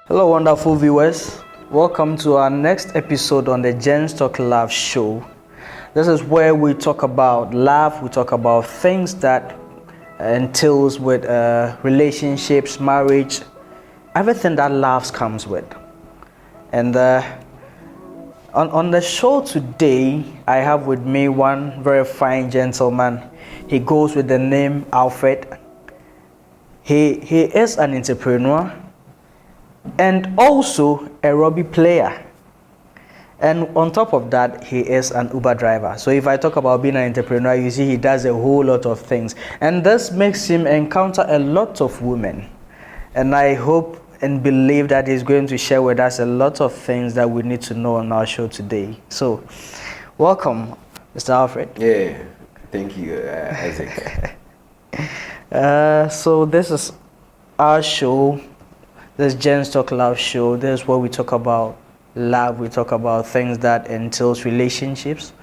Hello, wonderful viewers. Welcome to our next episode on the Gents Talk Love Show. This is where we talk about love, we talk about things that entails with relationships, marriage, everything that love comes with. And on the show today, I have with me one very fine gentleman. He goes with the name Alfred. He is an entrepreneur and also a rugby player. And on top of that, he is an Uber driver. So if I talk about being an entrepreneur, you see he does a whole lot of things. And this makes him encounter a lot of women. And I hope and believe that he's going to share with us a lot of things that we need to know on our show today. So, welcome, Mr. Alfred. Yeah, thank you, Isaac. So this is our show. This Gents Talk Love Show. This is where we talk about love. We talk about things that entails relationships,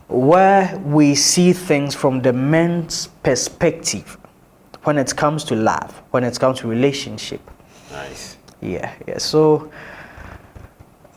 where we see things from the men's perspective when it comes to love, when it comes to relationship. Nice. Yeah. So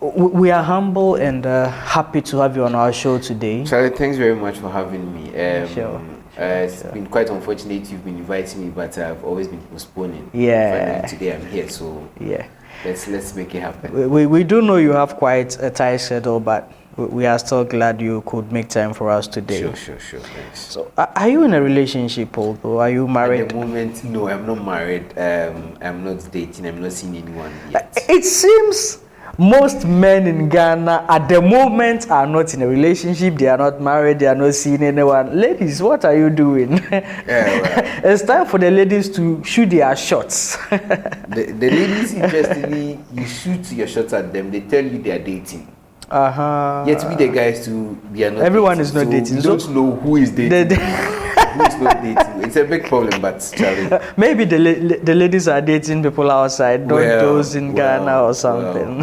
we are humble and happy to have you on our show today. Charlie, thanks very much for having me. Sure. It's been quite unfortunate you've been inviting me, but I've always been postponing. Yeah. Finally today I'm here, so yeah. Let's make it happen. We do know you have quite a tight schedule, but we are still glad you could make time for us today. Sure. Thanks. So, are you in a relationship, although? Are you married? At the moment, no, I'm not married. I'm not dating. I'm not seeing anyone yet. It seems most men in Ghana at the moment are not in a relationship. They are not married. They are not seeing anyone. Ladies, what are you doing? It's time for the ladies to shoot their shots. The ladies, interestingly, you shoot your shots at them. They tell you they are dating. Yet we the guys to be not. Everyone dating. is not So dating. You don't know who is dating. Who is not dating? It's a big problem, but Charlie. Maybe the ladies are dating people outside, not those in Ghana or something.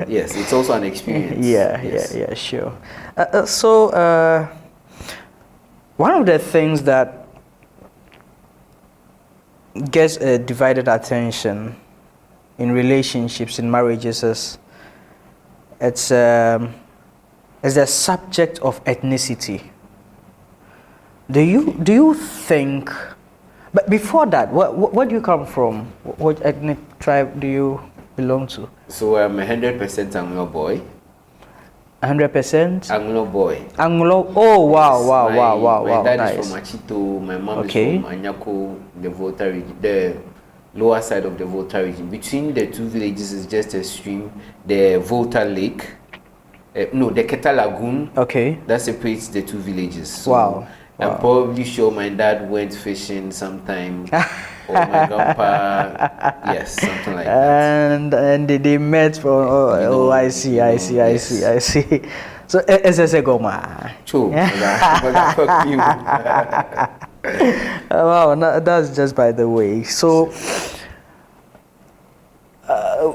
Yes, it's also an experience. Yeah, sure. So one of the things that gets divided attention in relationships, in marriages, is it's the subject of ethnicity. Do you think? But before that, where do you come from? What ethnic tribe do you belong to? So I'm 100% Anglo boy. 100% Anglo boy. Anglo. Oh wow! My dad Nice. is from Achito. My mom is from Anyako, the Volta region, the lower side of the Volta region. Between the two villages is just a stream, the Volta Lake. The Keta Lagoon. Okay. That separates the two villages. So Wow. I'm probably sure my dad went fishing sometime, or my grandpa, yes, something like that. And they met for I see. So SSA Goma. True. Wow, that's just by the way. So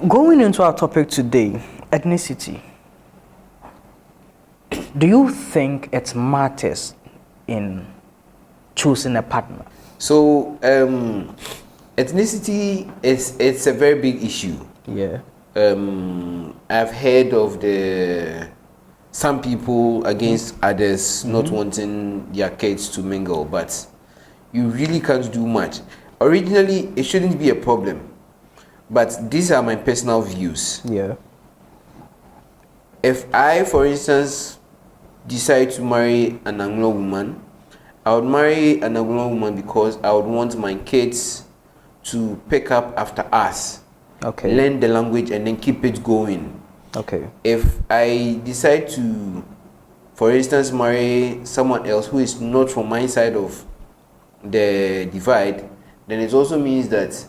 going into our topic today, ethnicity. Do you think it matters in choosing a partner? So ethnicity it's a very big issue. Yeah. I've heard of some people against others not wanting their kids to mingle, but you really can't do much. Originally, it shouldn't be a problem, but these are my personal views. Yeah. If I, for instance, decide to marry an Anglo woman, I would marry an Anglo woman because I would want my kids to pick up after us, learn the language, and then keep it going. Okay. If I decide to, for instance, marry someone else who is not from my side of the divide, then it also means that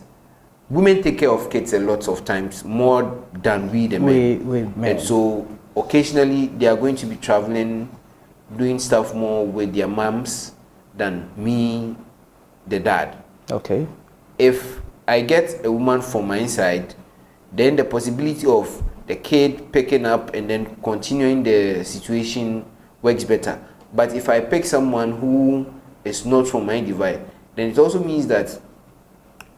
women take care of kids a lot of times more than we the men. We men. And so occasionally they are going to be traveling, doing stuff more with their moms than me, the dad. Okay. If I get a woman from my side, then the possibility of the kid picking up and then continuing the situation works better. But if I pick someone who is not from my divide, then it also means that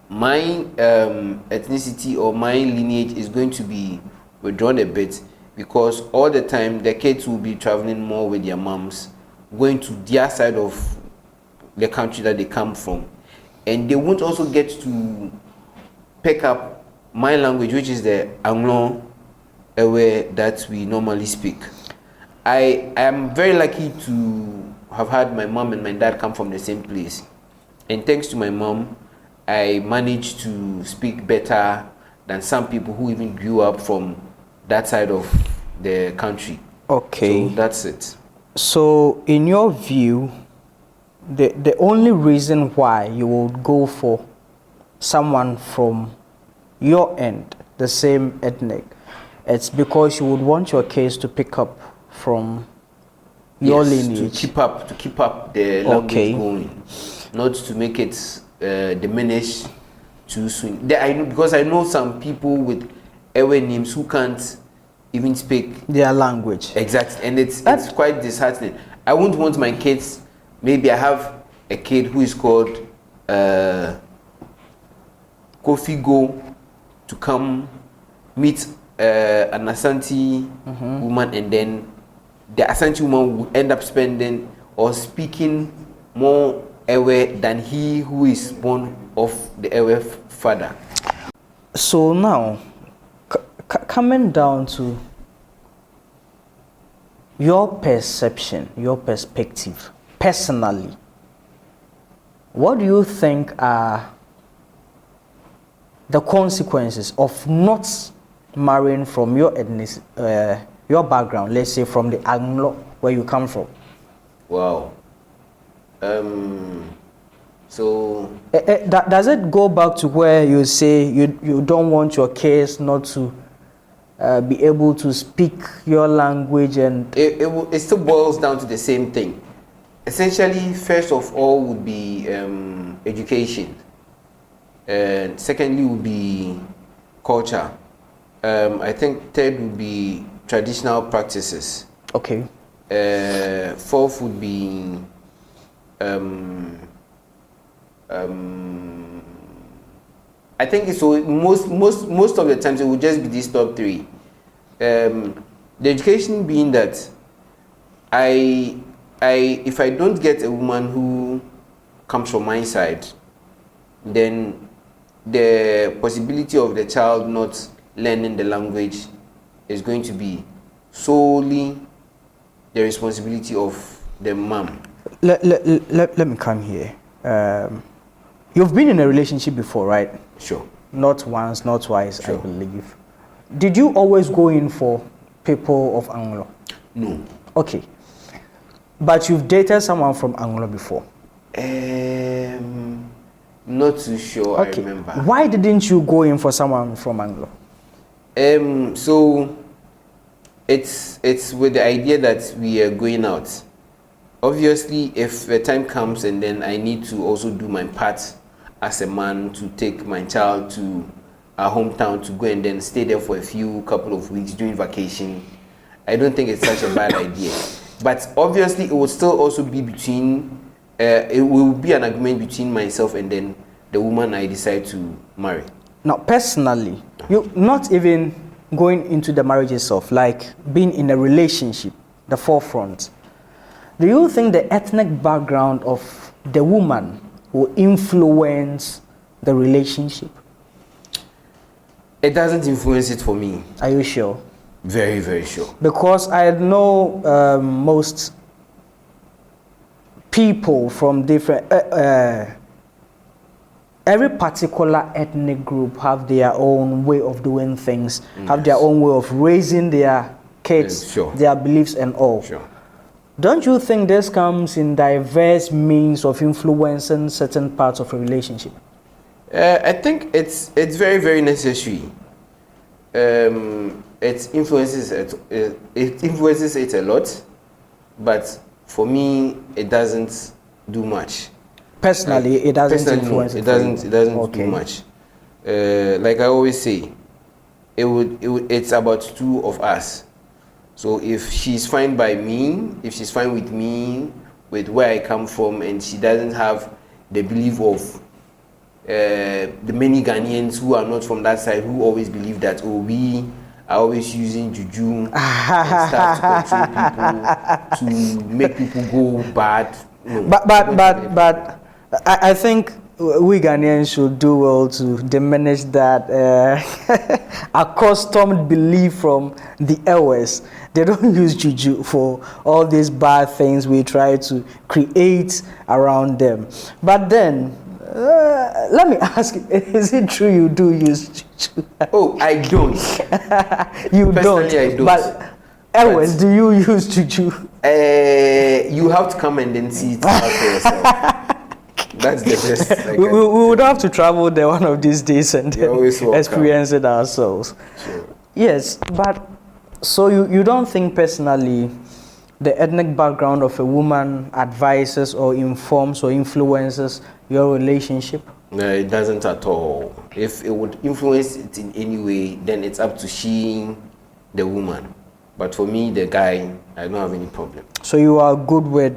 my ethnicity or my lineage is going to be withdrawn a bit, because all the time the kids will be traveling more with their moms, going to their side of the country that they come from, and they won't also get to pick up my language, which is the Anglo way that we normally speak. I am very lucky to have had my mom and my dad come from the same place, and thanks to my mom, I managed to speak better than some people who even grew up from that side of the country. Okay. So that's it. So, in your view, the only reason why you would go for someone from your end, the same ethnic, it's because you would want your case to pick up from your lineage. To keep up the language going, not to make it diminish too soon. Because I know some people with Ewe names who can't even speak their language. Exactly, and it's quite disheartening. I wouldn't want my kids. Maybe I have a kid who is called Kofi Go to come meet an Asante woman, and then the Asante woman will end up spending or speaking more Ewe than he who is born of the Ewe father. So now, coming down to your perception, your perspective, personally, what do you think are the consequences of not marrying from your ethnicity, your background, let's say from the Anglo, where you come from? Wow. So does it go back to where you say you don't want your kids not to be able to speak your language, and it still boils down to the same thing. Essentially, first of all would be education, and secondly would be culture. I think third would be traditional practices. Okay. Fourth would be I think so. Most of the times it would just be these top three. The education being that if I don't get a woman who comes from my side, then the possibility of the child not learning the language is going to be solely the responsibility of the mom. Let me come here. You've been in a relationship before, right? Sure. Not once, not twice, sure. I believe. Did you always go in for people of Anglo? No. Okay. But you've dated someone from Anglo before? Not too sure, okay. I remember. Why didn't you go in for someone from Anglo? So it's with the idea that we are going out. Obviously, if the time comes and then I need to also do my part as a man to take my child to our hometown to go and then stay there for a couple of weeks during vacation, I don't think it's such a bad idea. But obviously, it will still also be it will be an agreement between myself and then the woman I decide to marry. Now, personally, you not even going into the marriage itself, like being in a relationship, the forefront. Do you think the ethnic background of the woman will influence the relationship? It doesn't influence it for me. Are you sure? Very, very sure. Because I know most people from different every particular ethnic group have their own way of doing things, have their own way of raising their kids, sure. their beliefs and all. Sure. Don't you think this comes in diverse means of influencing certain parts of a relationship? I think it's very, very necessary. It influences it a lot, but for me it doesn't do much. Personally, it doesn't influence it doesn't okay. do much. Like I always say, it's about two of us. So if she's fine by me, if she's fine with me, with where I come from, and she doesn't have the belief of the many Ghanaians who are not from that side who always believe that we are always using juju and stuff to control people, to make people go bad. No, but I think we Ghanaians should do well to diminish that accustomed belief from the elders. They don't use juju for all these bad things we try to create around them. But then, let me ask you, is it true you do use juju? Oh, I don't. You Personally, don't. I don't. But elders, do you use juju? You have to come and then see it out for yourself. That's the best. We would have to travel there one of these days and experience it ourselves. Sure. Yes, but so you don't think personally the ethnic background of a woman advises or informs or influences your relationship? No, it doesn't at all. If it would influence it in any way, then it's up to she, the woman. But for me, the guy, I don't have any problem. So you are good with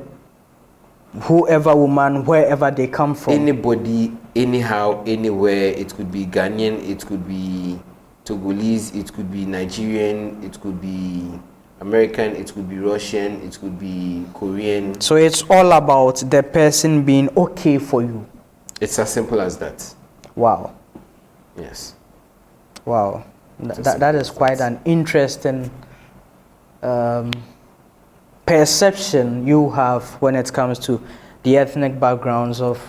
whoever woman, wherever they come from? Anybody, anyhow, anywhere. It could be Ghanaian, it could be Togolese, it could be Nigerian, it could be American, it could be Russian, it could be Korean. So it's all about the person being okay for you? It's as simple as that. Wow. Yes. Wow. That is quite an interesting perception you have when it comes to the ethnic backgrounds of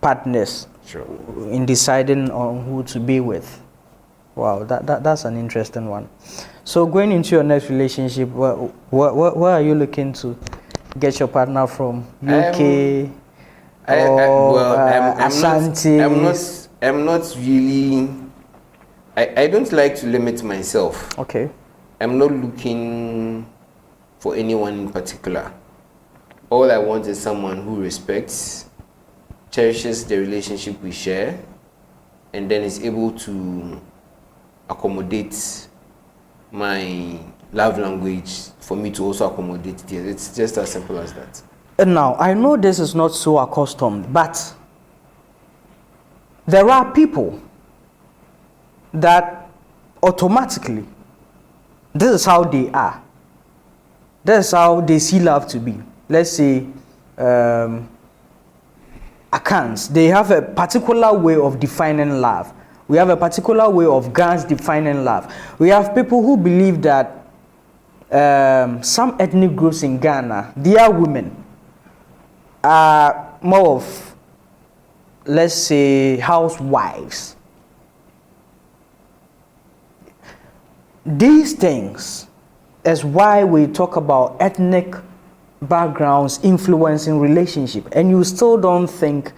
partners. Sure. In deciding on who to be with. Wow, that's an interesting one. So going into your next relationship, where are you looking to get your partner from? UK Ashanti? I'm not really. I don't like to limit myself. Okay. I'm not looking for anyone in particular. All I want is someone who respects, cherishes the relationship we share, and then is able to accommodate my love language for me to also accommodate theirs. It's just as simple as that. And now, I know this is not so accustomed, but there are people that automatically, this is how they are. This is how they see love to be. Let's say, Akans, they have a particular way of defining love. We have a particular way of Ghanaians defining love. We have people who believe that some ethnic groups in Ghana, their women are more of, let's say, housewives. These things is why we talk about ethnic backgrounds influencing relationship, and you still don't think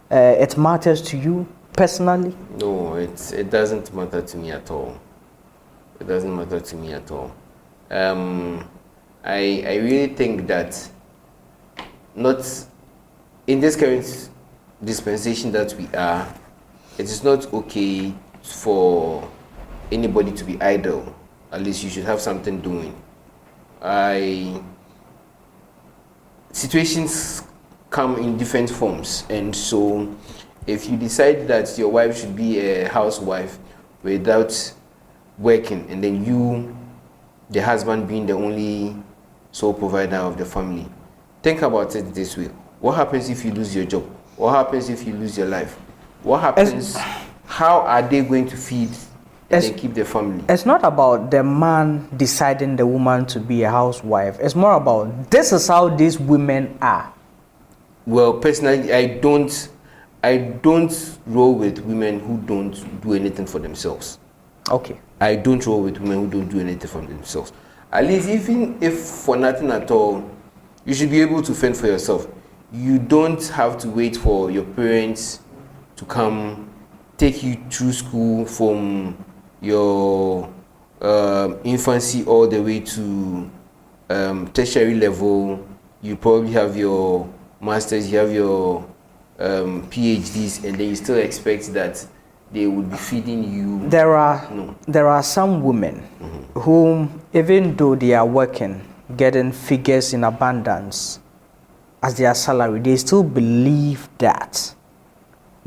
it matters to you personally? No, it doesn't matter to me at all. It doesn't matter to me at all. I really think that not in this current dispensation that we are, it is not okay for anybody to be idle. At least you should have something doing. Situations come in different forms, and so if you decide that your wife should be a housewife without working, and then you, the husband, being the only sole provider of the family, think about it this way. What happens if you lose your job? What happens if you lose your life? What happens? How are they going to feed and they keep the family? It's not about the man deciding the woman to be a housewife. It's more about this is how these women are. Well, personally, I don't roll with women who don't do anything for themselves. Okay. I don't roll with women who don't do anything for themselves. At least, even if for nothing at all, you should be able to fend for yourself. You don't have to wait for your parents to come take you through school from your infancy all the way to tertiary level. You probably have your masters, you have your PhDs, and then you still expect that they would be feeding you. There are some women whom, even though they are working, getting figures in abundance as their salary, they still believe that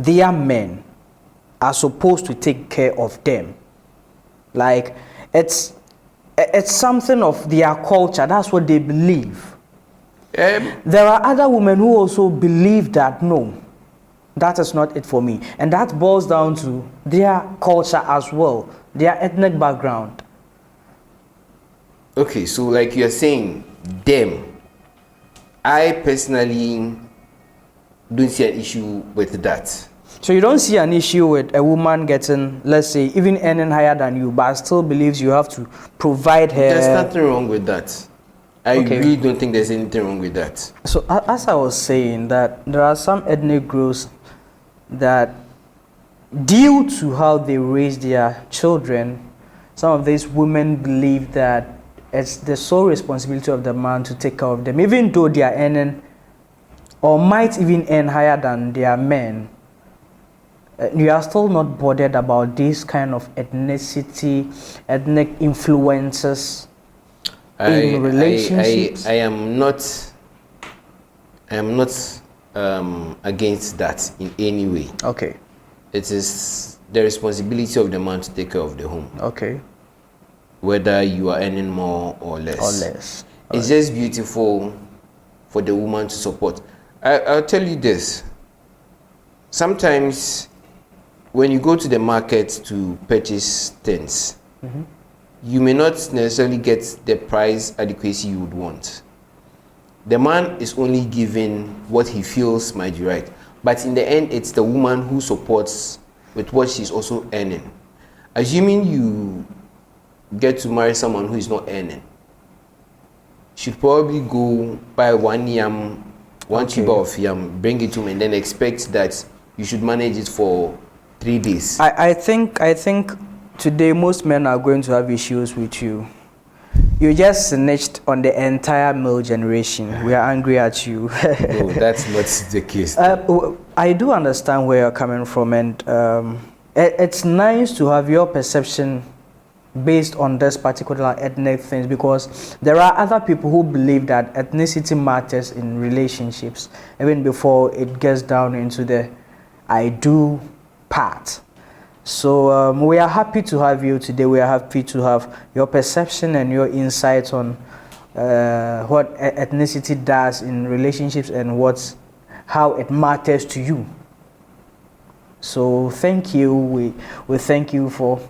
their men are supposed to take care of them. Like, it's something of their culture. That's what they believe. There are other women who also believe that no, that is not it for me. And that boils down to their culture as well, their ethnic background. Okay, so like you're saying, them. I personally don't see an issue with that. So you don't see an issue with a woman getting, let's say, even earning higher than you, but still believes you have to provide her. There's nothing wrong with that. I really don't think there's anything wrong with that. So as I was saying, that there are some ethnic groups that, due to how they raise their children, some of these women believe that it's the sole responsibility of the man to take care of them, even though they are earning or might even earn higher than their men. You are still not bothered about this kind of ethnicity, ethnic influences in relationships. I am not against that in any way. Okay. It is the responsibility of the man to take care of the home. Okay. Whether you are earning more or less. It's just beautiful for the woman to support. I'll tell you this. Sometimes when you go to the market to purchase things, you may not necessarily get the price adequacy you would want. The man is only given what he feels might be right. But in the end, it's the woman who supports with what she's also earning. Assuming you get to marry someone who is not earning, should probably go buy one tuber of yam, bring it to him, and then expect that you should manage it for 3 days. I think today most men are going to have issues with you. You just snitched on the entire male generation. We are angry at you. No, that's not the case. I do understand where you're coming from, and it's nice to have your perception based on this particular ethnic things, because there are other people who believe that ethnicity matters in relationships even before it gets down into the I do part. So we are happy to have you today. We are happy to have your perception and your insights on what ethnicity does in relationships and how it matters to you. So thank you. We thank you for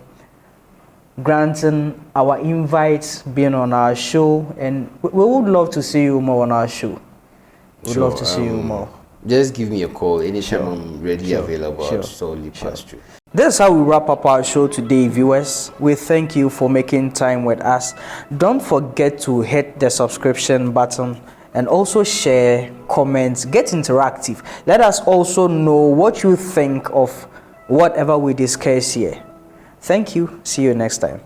granting our invites, being on our show, and we would love to see you more on our show. We'd love to see you more. Just give me a call anytime I'm readily available. I'll totally pass through. This is how we wrap up our show today, viewers. We thank you for making time with us. Don't forget to hit the subscription button and also share, comment, get interactive. Let us also know what you think of whatever we discuss here. Thank you. See you next time.